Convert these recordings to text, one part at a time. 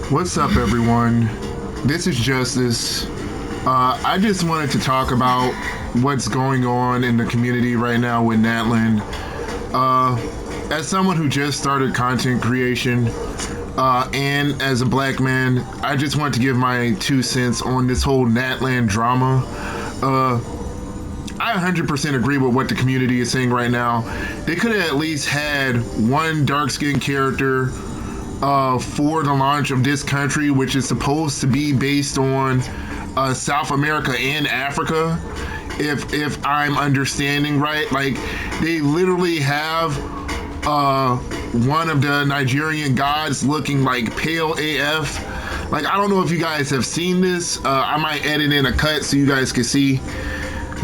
What's up, everyone? This is Justice. I just wanted to talk about what's going on in the community right now with Natlan. As someone who just started content creation, and as a black man, I just want to give my 2 cents on this whole Natlan drama. I 100% agree with what the community is saying right now. They could have at least had one dark skinned character for the launch of this country, which is supposed to be based on South America and Africa. If I'm understanding right, like they literally have one of the Nigerian gods looking like pale AF. Like, I don't know if you guys have seen this. I might edit in a cut so you guys can see,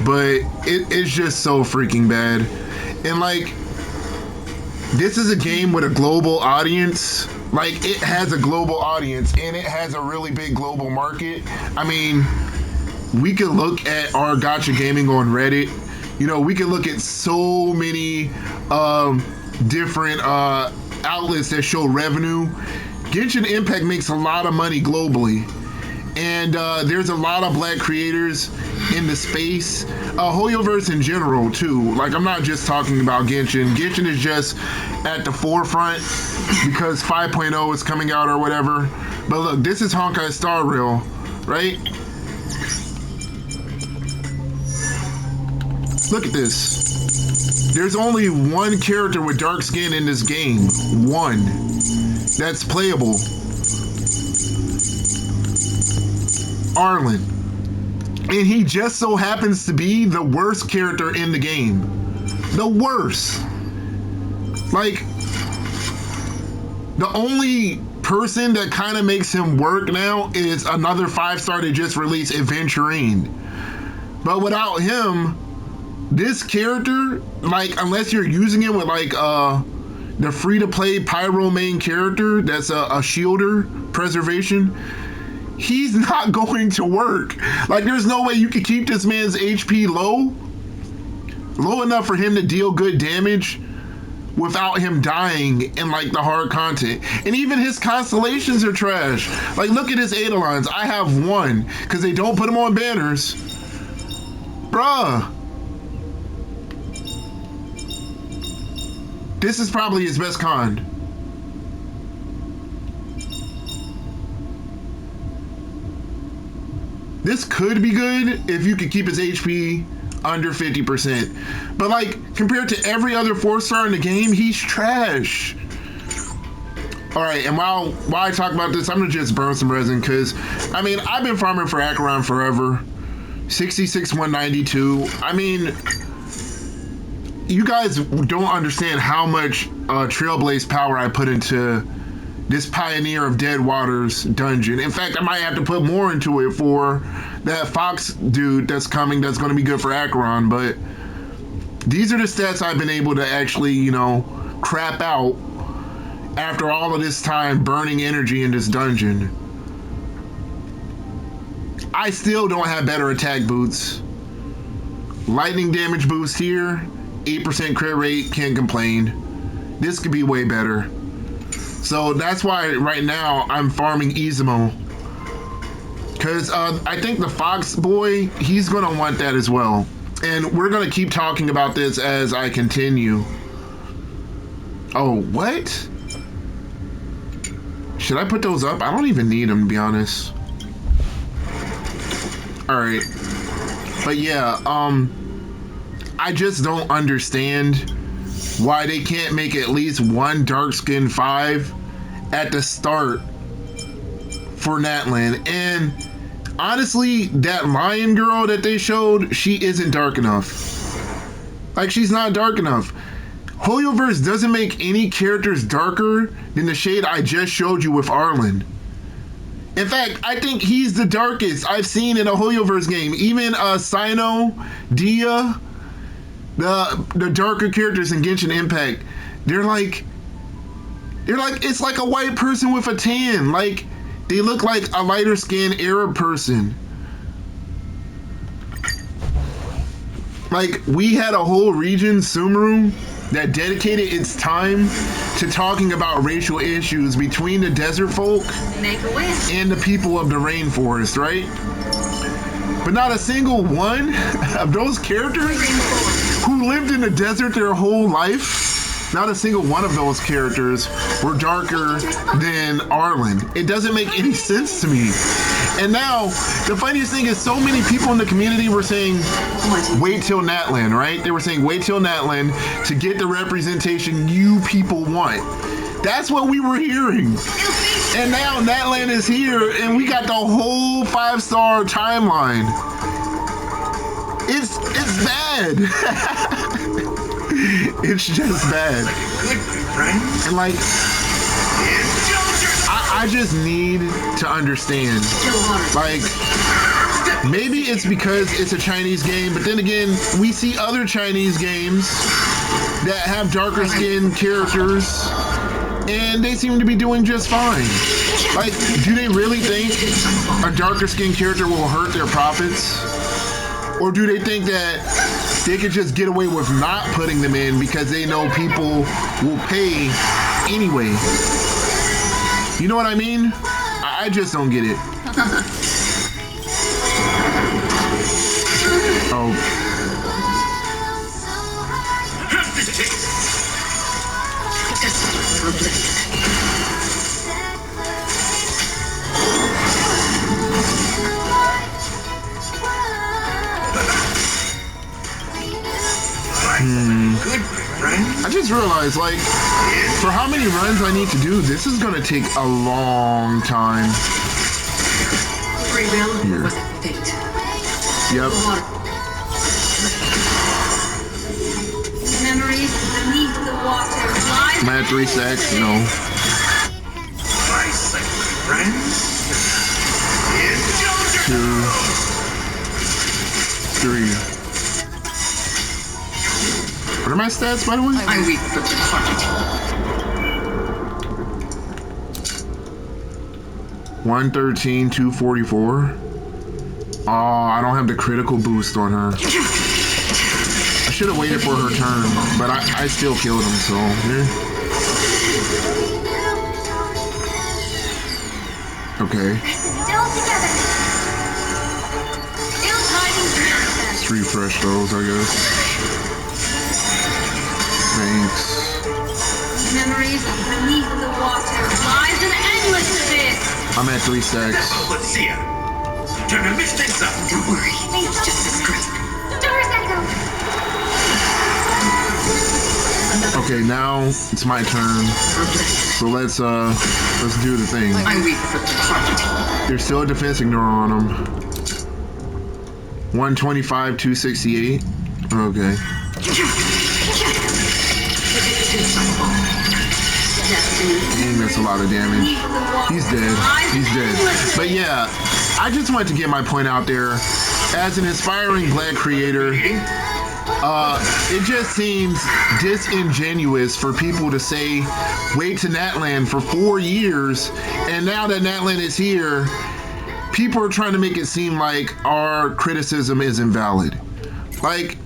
but it's just so freaking bad. And like, this is a game with a global audience. Like, it has a global audience and it has a really big global market. I mean, we could look at our Gotcha Gaming on Reddit. You know, we could look at so many different outlets that show revenue. Genshin Impact makes a lot of money globally. And there's a lot of black creators in the space. Hoyoverse in general, too. Like, I'm not just talking about Genshin. Genshin is just at the forefront because 5.0 is coming out or whatever. But look, this is Honkai Star Rail, right? Look at this. There's only one character with dark skin in this game. One. That's playable. Arlen. And he just so happens to be the worst character in the game. The worst. Like, the only person that kind of makes him work now is another 5-star they just released, Adventurine. But without him, this character, like, unless you're using it with like the free-to-play Pyro main character that's a shielder preservation, he's not going to work. Like, there's no way you could keep this man's HP low enough for him to deal good damage without him dying in like the hard content. And even his constellations are trash. Like, look at his Eidolons. I have one because they don't put them on banners. Bruh. This is probably his best con. This could be good if you could keep his HP under 50%. But like, compared to every other 4-star in the game, he's trash. All right, and while I talk about this, I'm gonna just burn some resin because, I mean, I've been farming for Acheron forever. 66, 192. I mean, you guys don't understand how much Trailblaze power I put into this Pioneer of Dead Waters dungeon. In fact, I might have to put more into it for that Fox dude that's coming that's going to be good for Acheron. But these are the stats I've been able to actually, you know, crap out after all of this time burning energy in this dungeon. I still don't have better attack boots. Lightning damage boost here, 8% crit rate, can't complain. This could be way better. So that's why right now I'm farming Izamo. Because I think the Fox boy, he's going to want that as well. And we're going to keep talking about this as I continue. Oh, what? Should I put those up? I don't even need them, to be honest. Alright. But yeah, I just don't understand why they can't make at least one Darkskin 5 at the start for Natlan. And honestly, that lion girl that they showed, she isn't dark enough. Like, she's not dark enough. Hoyoverse doesn't make any characters darker than the shade I just showed you with Arlen. In fact, I think he's the darkest I've seen in a Hoyoverse game. Even Sino, Dia, the darker characters in Genshin Impact, they're like it's like a white person with a tan. Like, they look like a lighter skinned Arab person. Like, we had a whole region, Sumeru, that dedicated its time to talking about racial issues between the desert folk and the people of the rainforest, right? But not a single one of those characters who lived in the desert their whole life, not a single one of those characters were darker than Arlen. It doesn't make any sense to me. And now, the funniest thing is so many people in the community were saying, wait till Natlan, right? They were saying, wait till Natlan to get the representation you people want. That's what we were hearing. And now Natlan is here, and we got the whole 5-star timeline. It's bad. It's just bad. And like, I just need to understand. Like, maybe it's because it's a Chinese game, but then again, we see other Chinese games that have darker skinned characters, and they seem to be doing just fine. Like, do they really think a darker skinned character will hurt their profits? Or do they think that they could just get away with not putting them in because they know people will pay anyway? You know what I mean? I just don't get it. Oh. I just realized, like, for how many runs I need to do, this is gonna take a long time. Here. Yep. Memories beneath the water. I'm at 3 secs, no. 2, 3. What are my stats, by the way? I weep for the heart. 113, 244. Oh, I don't have the critical boost on her. I should have waited for her turn, but I still killed him, so yeah. Okay. Still together. Still hiding. Let's refresh those, I guess. Thanks. Memories beneath the water lies an endless abyss. I'm at 3 secs. Don't worry, it's just a script. Okay, now it's my turn. So let's do the thing. I weep for the heart. There's still a defense ignore on him. 125, 268. Okay. Dang, that's a lot of damage. He's dead. He's dead. But yeah, I just wanted to get my point out there. As an inspiring black creator, it just seems disingenuous for people to say, wait to Natlan for 4 years, and now that Natlan is here, people are trying to make it seem like our criticism is invalid. Like,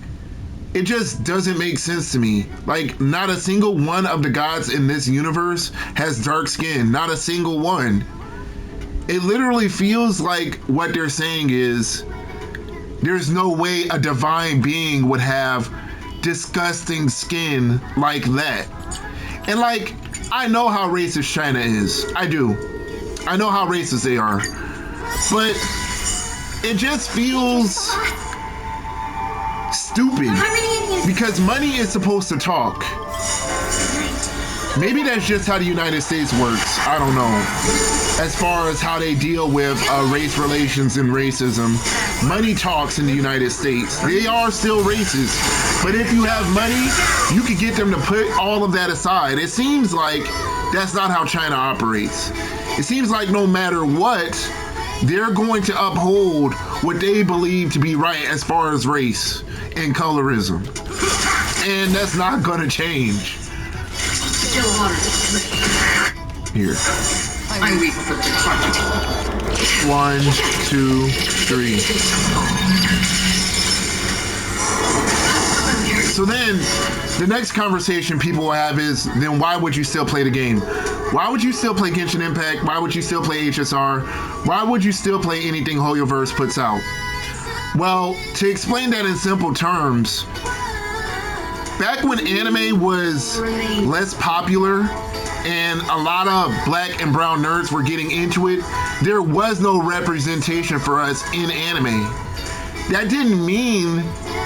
it just doesn't make sense to me. Like, not a single one of the gods in this universe has dark skin. Not a single one. It literally feels like what they're saying is there's no way a divine being would have disgusting skin like that. And like, I know how racist China is. I do. I know how racist they are. But it just feels stupid because money is supposed to talk. Maybe that's just how the United States works. I don't know. As far as how they deal with race relations and racism, money talks in the United States. They are still racist. But if you have money, you can get them to put all of that aside. It seems like that's not how China operates. It seems like no matter what, they're going to uphold what they believe to be right as far as race and colorism. And that's not going to change. Here. I weep for the heart. 1, 2, 3. So then the next conversation people will have is, then why would you still play the game? Why would you still play Genshin Impact? Why would you still play HSR? Why would you still play anything Hoyoverse puts out? Well, to explain that in simple terms, back when anime was less popular and a lot of black and brown nerds were getting into it, there was no representation for us in anime. That didn't mean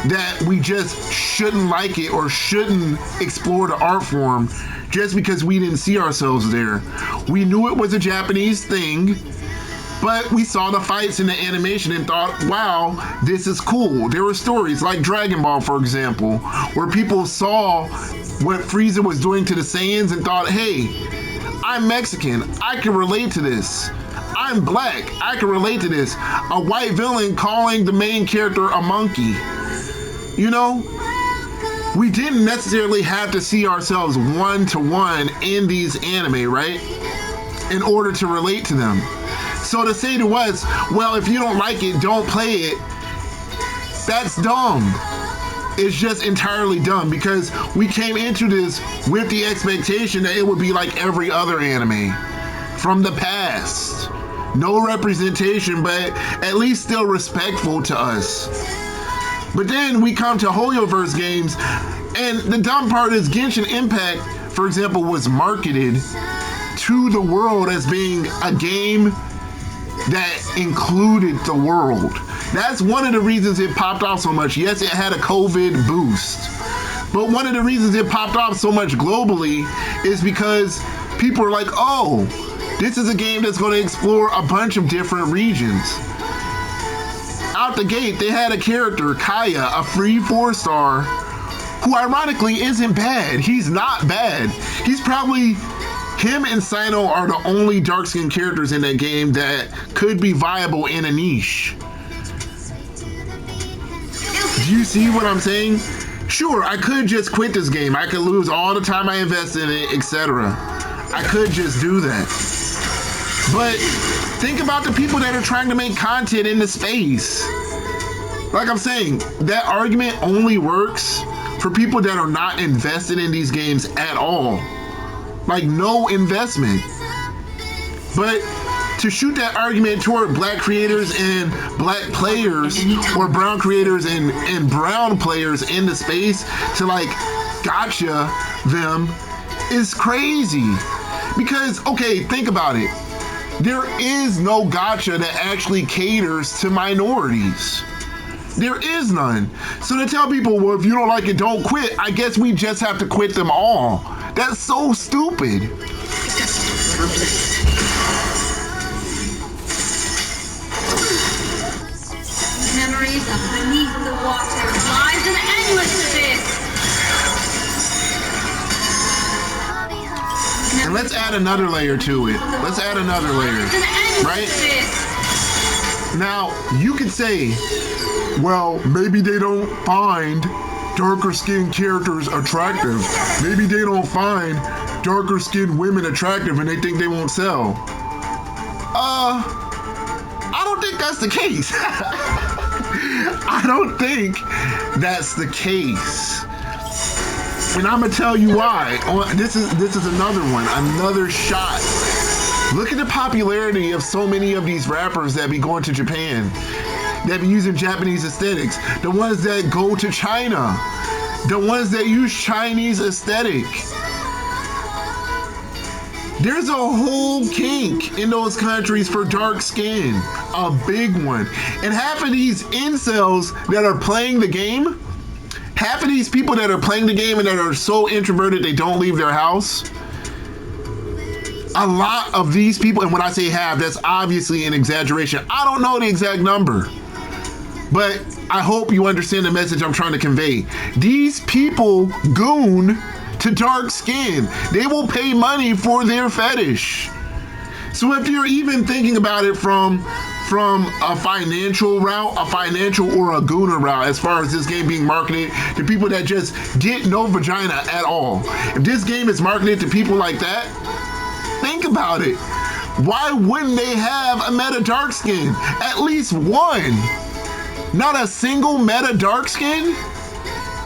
that we just shouldn't like it or shouldn't explore the art form just because we didn't see ourselves there. We knew it was a Japanese thing, but we saw the fights in the animation and thought, wow, this is cool. There were stories like Dragon Ball, for example, where people saw what Frieza was doing to the Saiyans and thought, hey, I'm Mexican, I can relate to this. I'm black, I can relate to this. A white villain calling the main character a monkey. You know, we didn't necessarily have to see ourselves one-to-one in these anime, right? In order to relate to them. So to say to us, well, if you don't like it, don't play it, that's dumb. It's just entirely dumb because we came into this with the expectation that it would be like every other anime from the past. No representation, but at least still respectful to us. But then we come to Hoyoverse games, and the dumb part is Genshin Impact, for example, was marketed to the world as being a game that included the world. That's one of the reasons it popped off so much. Yes, it had a COVID boost, but one of the reasons it popped off so much globally is because people are like, oh, this is a game that's going to explore a bunch of different regions. Out the gate, they had a character, Kaya, a free 4-star, who ironically isn't bad. He's not bad. He's probably, him and Sino are the only dark-skinned characters in that game that could be viable in a niche. Do you see what I'm saying? Sure, I could just quit this game. I could lose all the time I invest in it, etc. I could just do that. But think about the people that are trying to make content in the space. Like I'm saying, that argument only works for people that are not invested in these games at all. Like, no investment. But to shoot that argument toward black creators and black players, or brown creators and brown players in the space to like gotcha them is crazy. Because, okay, think about it. There is no gacha that actually caters to minorities. There is none. So to tell people, well, if you don't like it, don't quit, I guess we just have to quit them all. That's so stupid. Memories of beneath the water lies an endless abyss. And let's add another layer to it. Let's add another layer, right? Now, you could say, well, maybe they don't find darker skinned characters attractive. Maybe they don't find darker skinned women attractive and they think they won't sell. I don't think that's the case. I don't think that's the case. And I'm gonna tell you why. This is another one, another shot. Look at the popularity of so many of these rappers that be going to Japan, that be using Japanese aesthetics, the ones that go to China, the ones that use Chinese aesthetic. There's a whole kink in those countries for dark skin, a big one. And half of these incels that are playing the game, half of these people that are playing the game and that are so introverted they don't leave their house, a lot of these people, and when I say half, that's obviously an exaggeration. I don't know the exact number, but I hope you understand the message I'm trying to convey. These people goon to dark skin. They will pay money for their fetish. So if you're even thinking about it from a financial route, a financial or a gooner route, as far as this game being marketed to people that just get no vagina at all. If this game is marketed to people like that, think about it. Why wouldn't they have a meta dark skin? At least one. Not a single meta dark skin?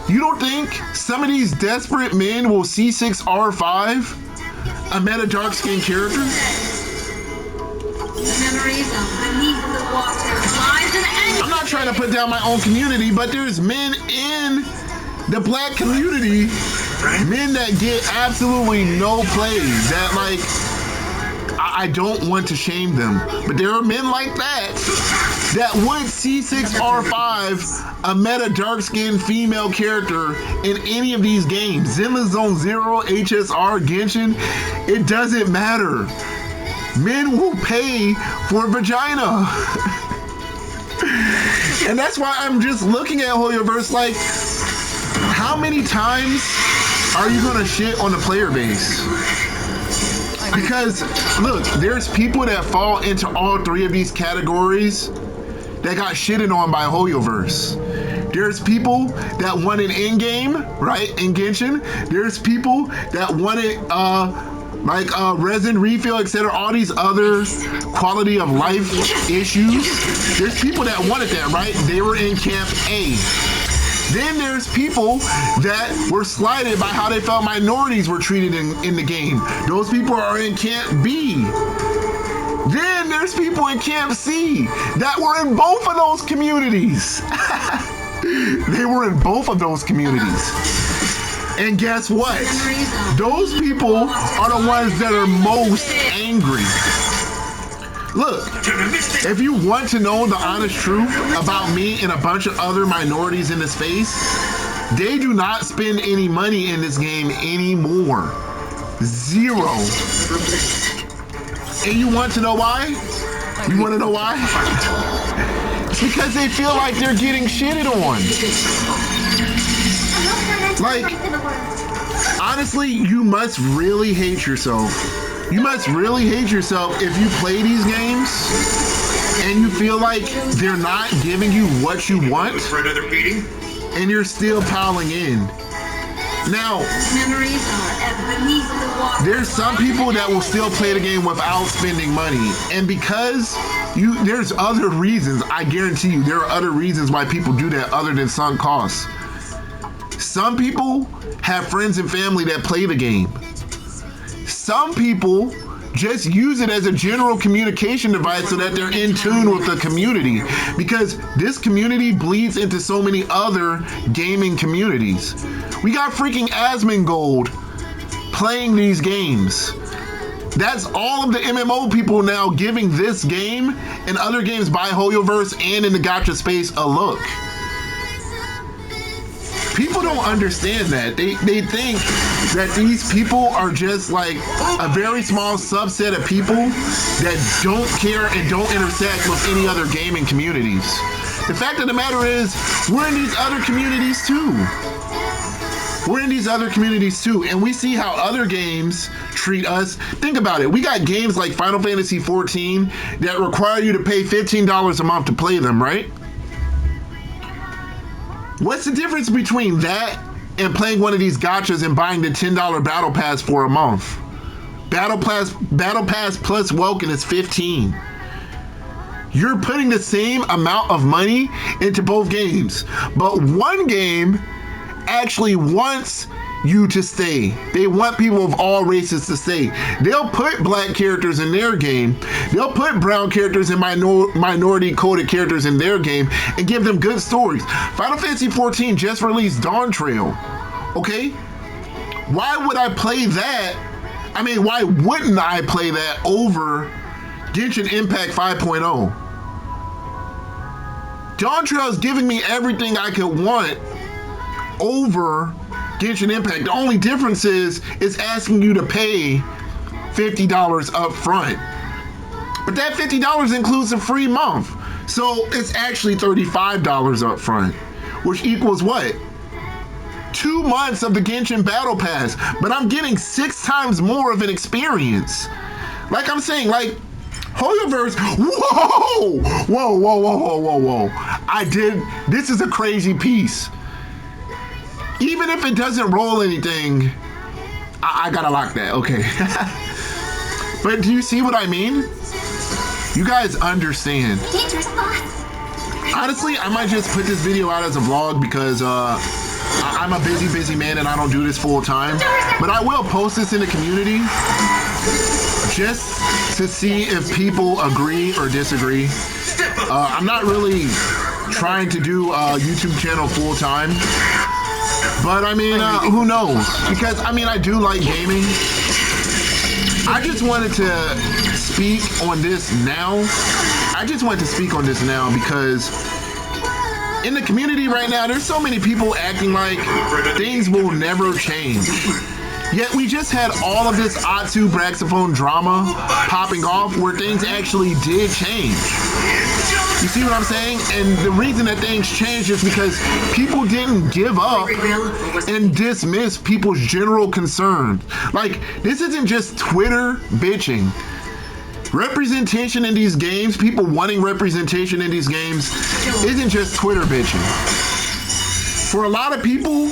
You don't think some of these desperate men will C6R5 a meta dark-skinned character? Memories of beneath the water lies an endless. I'm not trying to put down my own community, but there's men in the black community, men that get absolutely no play, that like, I don't want to shame them, but there are men like that would C6R5 a meta dark-skinned female character in any of these games. Zenless Zone Zero, HSR, Genshin, it doesn't matter. Men will pay for vagina. And that's why I'm just looking at Hoyoverse like, how many times are you gonna shit on the player base? Because look, there's people that fall into all three of these categories that got shitted on by Hoyoverse. There's people that want an in-game, right, in Genshin. There's people that wanted resin refill, etc., all these other quality of life issues. There's people that wanted that, right? They were in Camp A. Then there's people that were slighted by how they felt minorities were treated in the game. Those people are in Camp B. Then there's people in Camp C that were in both of those communities. They were in both of those communities. And guess what? Those people are the ones that are most angry. Look, if you want to know the honest truth about me and a bunch of other minorities in the space, they do not spend any money in this game anymore. Zero. And you want to know why? You want to know why? It's because they feel like they're getting shitted on. Like, honestly, you must really hate yourself. You must really hate yourself if you play these games and you feel like they're not giving you what you want For another meeting? and you're still piling in. Now, Memories are beneath the water. there's some people that will still play the game without spending money. And because there's other reasons, I guarantee you, there are other reasons why people do that other than sunk costs. Some people have friends and family that play the game. Some people just use it as a general communication device so that they're in tune with the community, because this community bleeds into so many other gaming communities. We got freaking Asmongold playing these games. That's all of the MMO people now giving this game and other games by Hoyoverse and in the gacha space a look. People don't understand that. They think that these people are just like a very small subset of people that don't care and don't intersect with any other gaming communities. The fact of the matter is, we're in these other communities too. We're in these other communities too, and we see how other games treat us. Think about it. We got games like Final Fantasy XIV that require you to pay $15 a month to play them, right? What's the difference between that and playing one of these gachas and buying the $10 battle pass for a month? Battle pass plus Welkin is $15. You're putting the same amount of money into both games, but one game actually wants you to stay. They want people of all races to stay. They'll put black characters in their game. They'll put brown characters and minority coded characters in their game and give them good stories. Final Fantasy XIV just released Dawn Trail. Okay? Why would I play that? I mean, why wouldn't I play that over Genshin Impact 5.0? Dawn Trail is giving me everything I could want over Genshin Impact. The only difference is it's asking you to pay $50 up front. But that $50 includes a free month. So it's actually $35 up front, which equals what? 2 months of the Genshin Battle Pass. But I'm getting 6 times more of an experience. Like I'm saying, like, Hoyoverse, whoa. This is a crazy piece. Even if it doesn't roll anything, I gotta lock that, okay. But do you see what I mean? You guys understand. Honestly, I might just put this video out as a vlog because I I'm a busy man and I don't do this full time, but I will post this in the community just to see if people agree or disagree. I'm not really trying to do a YouTube channel full time, but I mean, who knows? Because I mean, I do like gaming. I just wanted to speak on this now. Because in the community right now, there's so many people acting like things will never change. Yet we just had all of this Atsu Braxophone drama popping off where things actually did change. You see what I'm saying? And the reason that things changed is because people didn't give up and dismiss people's general concerns. Like, this isn't just Twitter bitching. Representation in these games, people wanting representation in these games, isn't just Twitter bitching. For a lot of people,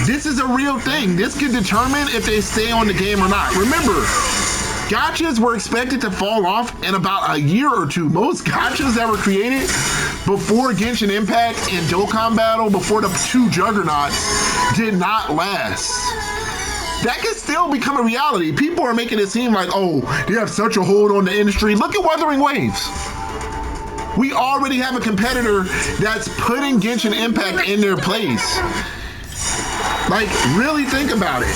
this is a real thing. This could determine if they stay on the game or not. Remember, gachas were expected to fall off in about a year or two. Most gachas that were created before Genshin Impact and Dokkan Battle, before the two juggernauts, did not last. That could still become a reality. People are making it seem like, oh, they have such a hold on the industry. Look at Wuthering Waves. We already have a competitor that's putting Genshin Impact in their place. Like, really think about it.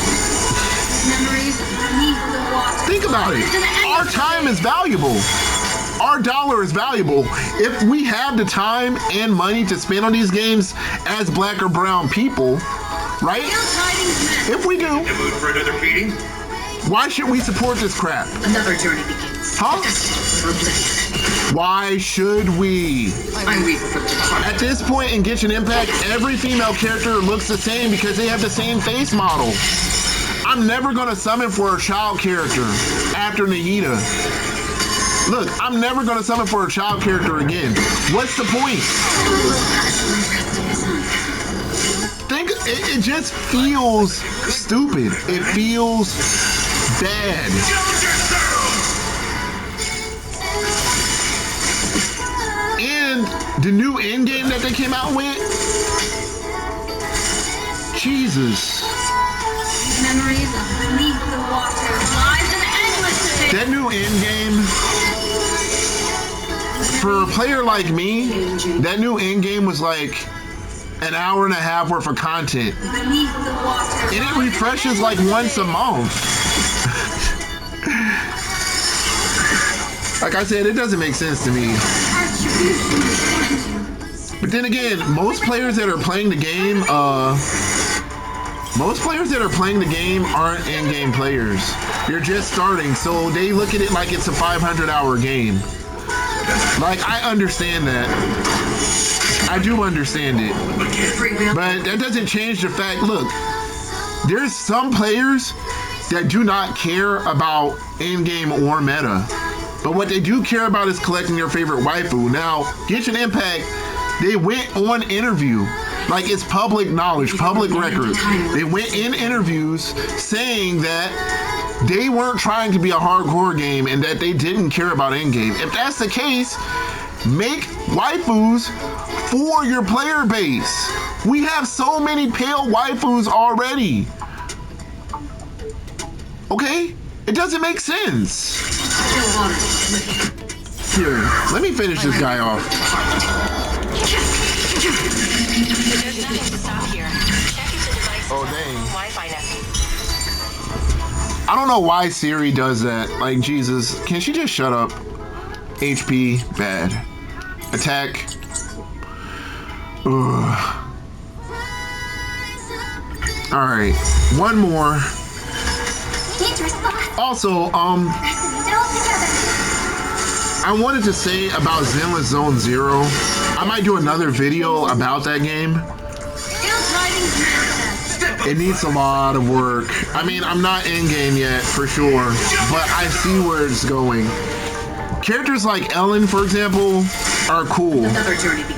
Think about it. Our time is valuable. Our dollar is valuable. If we have the time and money to spend on these games as black or brown people, right? If we do, why should we support this crap? Another journey begins. Huh? Why should we? At this point in Genshin Impact, every female character looks the same because they have the same face model. I'm never gonna summon for a child character after Nahida. Look, I'm never gonna summon for a child character again. What's the point? It just feels stupid. It feels bad. And the new end game that they came out with, Jesus. Memories beneath the water lies an endless pit. That new end game, for a player like me, that new end game was like an hour and a half worth of content. Beneath the water. And it refreshes like once a month. Like I said, it doesn't make sense to me. But then again, most players that are playing the game, aren't in-game players. They're just starting, so they look at it like it's a 500-hour game. Like, I understand that. I do understand it. But that doesn't change the fact, look, there's some players that do not care about in-game or meta. But what they do care about is collecting your favorite waifu. Now, Genshin Impact, they went on interview. Like, it's public knowledge, public record. They went in interviews saying that they weren't trying to be a hardcore game and that they didn't care about in-game. If that's the case, make waifus for your player base. We have so many pale waifus already. Okay? It doesn't make sense. Here, let me finish this guy off. Oh, dang. I don't know why Siri does that. Like, Jesus. Can she just shut up? HP, bad. Attack. Ugh. Alright. One more. Also, I wanted to say about Zenless Zone Zero. I might do another video about that game. It needs a lot of work. I mean, I'm not in-game yet, for sure, but I see where it's going. Characters like Ellen, for example, are cool,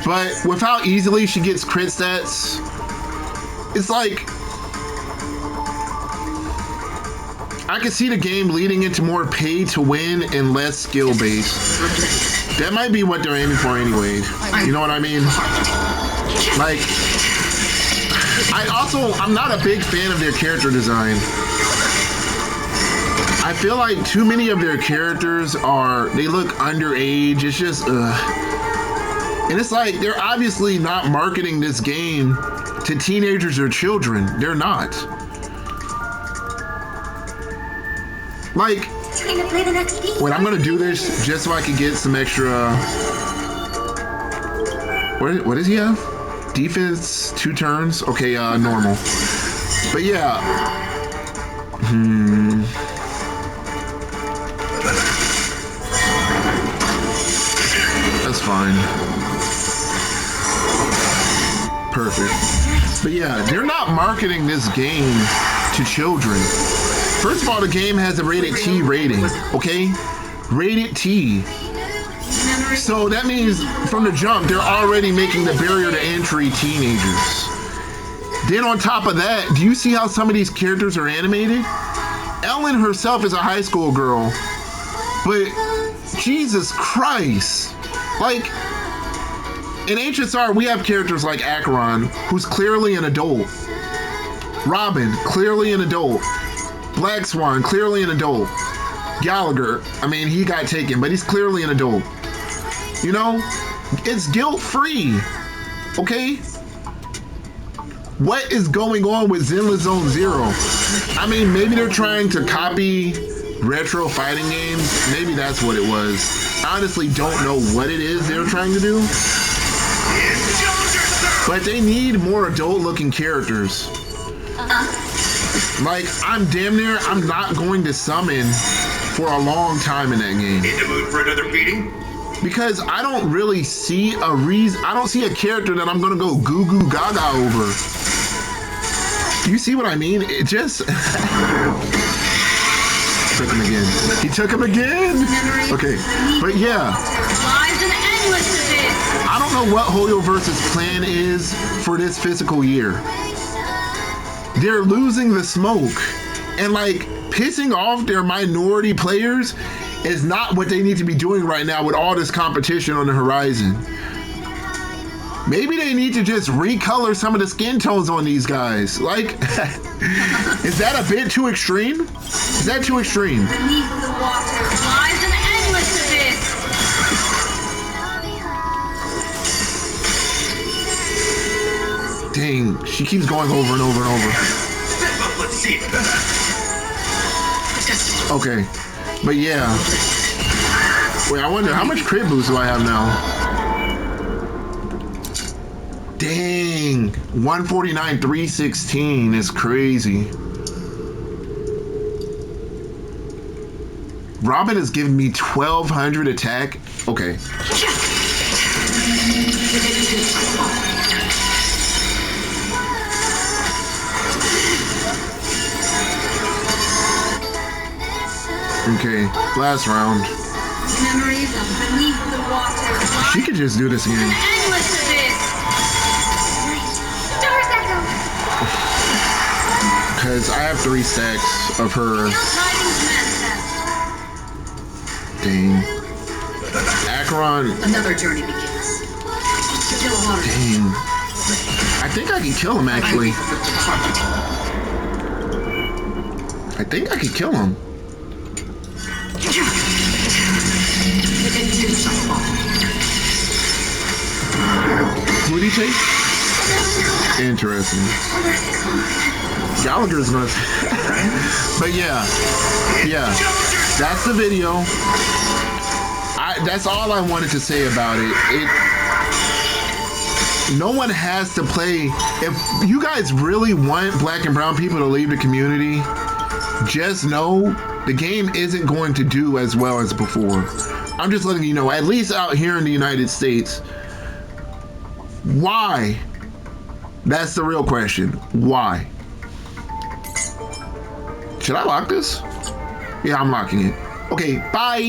but with how easily she gets crit stats, it's like, I can see the game leading into more pay to win and less skill based. That might be what they're aiming for anyway. You know what I mean? Like, I'm not a big fan of their character design. I feel like too many of their characters they look underage. It's just, and it's like, they're obviously not marketing this game to teenagers or children. They're not. Like, Trying to play the next piece. wait, I'm gonna do this just so I can get some extra, what does he have? Defense, 2 turns? Okay, normal. But yeah. That's fine. Perfect. But yeah, they're not marketing this game to children. First of all, the game has a rated T rating, okay? Rated T. So that means from the jump, they're already making the barrier to entry teenagers. Then on top of that, do you see how some of these characters are animated? Ellen herself is a high school girl, but Jesus Christ. Like, in HSR, we have characters like Acheron, who's clearly an adult. Robin, clearly an adult. Black Swan, clearly an adult. Gallagher, I mean, he got taken, but he's clearly an adult. You know, it's guilt-free, okay? What is going on with Zenless Zone Zero? I mean, maybe they're trying to copy retro fighting games. Maybe that's what it was. I honestly don't know what it is they're trying to do. But they need more adult-looking characters. Like, I'm not going to summon for a long time in that game. In the mood for another beating? Because I don't really see a reason. I don't see a character that I'm gonna go goo goo gaga over. You see what I mean? It just took him again. He took him again. Okay, but yeah. Lives an endless abyss. I don't know what Hoyoverse's plan is for this fiscal year. They're losing the smoke, and like pissing off their minority players is not what they need to be doing right now with all this competition on the horizon. Maybe they need to just recolor some of the skin tones on these guys. Like, is that a bit too extreme? Is that too extreme? Beneath the water lies an endless abyss. Dang, she keeps going over and over and over. Let's see. Okay, but yeah. Wait, I wonder how much crit boost do I have now? Dang, 149, 316 is crazy. Robin is giving me 1200 attack. Okay. Okay, last round. Memories of beneath the water. She could just do this again. Endless abyss. Doors echo. Because I have 3 stacks of her. Tidings manifest. Dang. Acheron. Another journey begins. Still hard. Dang. I think I can kill him actually. I think I could kill him. Who'd he take? Interesting. Gallagher's gonna. But yeah, that's the video. That's all I wanted to say about it. No one has to play. If you guys really want black and brown people to leave the community, just know the game isn't going to do as well as before. I'm just letting you know, at least out here in the United States. Why? That's the real question. Why? Should I lock this? Yeah, I'm locking it. Okay, bye.